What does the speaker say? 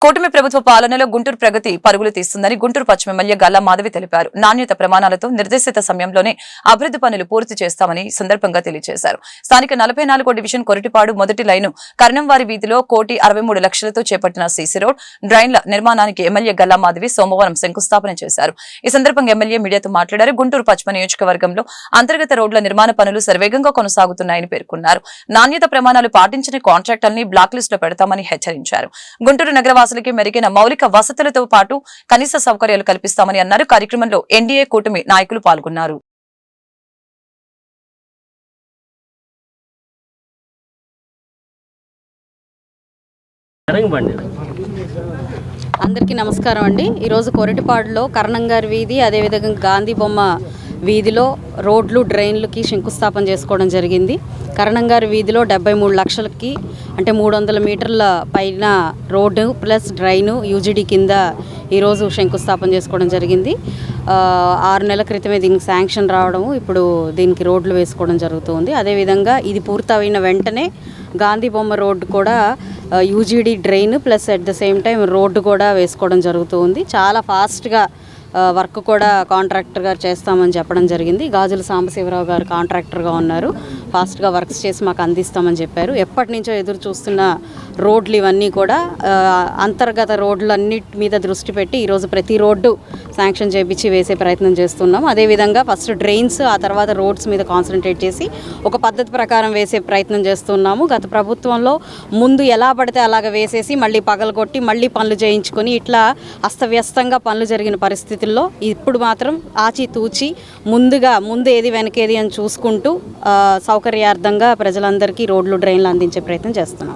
కూటమి ప్రభుత్వ పాలనలో గుంటూరు ప్రగతి పరుగులు తీస్తుందని గుంటూరు పశ్చిమ ఎమ్మెల్యే గల్లా మాధవి తెలిపారు. నాణ్యత ప్రమాణాలతో నిర్దేశిత సమయంలోనే అభివృద్ధి పనులు పూర్తి చేస్తామని సందర్భంగా తెలియజేశారు. స్థానిక 44వ డివిజన్ కొరటిపాడు మొదటి లైను కర్ణంవారి వీధిలో 1,63,00,000తో చేపట్టిన సీసీ రోడ్ డ్రైన్ల నిర్మాణానికి ఎమ్మెల్యే గల్లా మాధవి సోమవారం శంకుస్థాపన చేశారు. ఈ సందర్భంగా ఎమ్మెల్యే మీడియాతో మాట్లాడారు. గుంటూరు పశ్చిమ నియోజకవర్గంలో అంతర్గత రోడ్ల నిర్మాణ పనులు శరవేగంగా కొనసాగుతున్నాయని పేర్కొన్నారు. నాణ్యత ప్రమాణాలు పాటించని కాంట్రాక్టర్ని బ్లాక్ లిస్ట్ లో పెడతామని హెచ్చరించారు. గుంటూరు నగర మెరుగైన మౌలిక వసతులతో పాటు కనీస సౌకర్యాలు కల్పిస్తామని అన్నారు. కార్యక్రమంలో ఎన్డీఏ కూటమి నాయకులు పాల్గొన్నారు. అందరికీ నమస్కారం అండి. ఈరోజు కొరటిపాడులో కర్ణంగారి వీధి అదేవిధంగా గాంధీ బొమ్మ వీధిలో రోడ్లు డ్రైన్లకి శంకుస్థాపన చేసుకోవడం జరిగింది. కర్ణంగారి వీధిలో 73 లక్షలకి అంటే 300 మీటర్ల పైన రోడ్డు ప్లస్ డ్రైను యూజీడీ కింద ఈరోజు శంకుస్థాపన చేసుకోవడం జరిగింది. 6 నెలల క్రితమే దీనికి శాంక్షన్ రావడము, ఇప్పుడు దీనికి రోడ్లు వేసుకోవడం జరుగుతుంది. అదేవిధంగా ఇది పూర్తయిన వెంటనే గాంధీ బొమ్మ రోడ్డు కూడా UGD drain plus at the same time road కూడా వేసుకోవడం జరుగుతుంది. చాలా ఫాస్ట్గా వర్క్ కూడా కాంట్రాక్టర్ గారు చేస్తామని చెప్పడం జరిగింది. గాజుల సాంబశివరావు గారు కాంట్రాక్టర్గా ఉన్నారు. ఫాస్ట్గా వర్క్స్ చేసి మాకు అందిస్తామని చెప్పారు. ఎప్పటి నుంచో ఎదురు చూస్తున్న రోడ్లు ఇవన్నీ కూడా అంతర్గత రోడ్లన్నిటి మీద దృష్టి పెట్టి ఈరోజు ప్రతి రోడ్డు శాంక్షన్ చేయించి వేసే ప్రయత్నం చేస్తున్నాం. అదేవిధంగా ఫస్ట్ డ్రైన్స్ ఆ తర్వాత రోడ్స్ మీద కాన్సన్ట్రేట్ చేసి ఒక పద్ధతి ప్రకారం వేసే ప్రయత్నం చేస్తున్నాము. గత ప్రభుత్వంలో ముందు ఎలా పడితే అలాగ వేసేసి మళ్ళీ పగలగొట్టి మళ్ళీ పనులు చేయించుకొని ఇట్లా అస్తవ్యస్తంగా పనులు జరిగిన పరిస్థితుల్లో ఇప్పుడు మాత్రం ఆచితూచి ముందు ఏది వెనకేది అని చూసుకుంటూ సౌకర్యార్థంగా ప్రజలందరికీ రోడ్లు డ్రైన్లు అందించే ప్రయత్నం చేస్తున్నాం.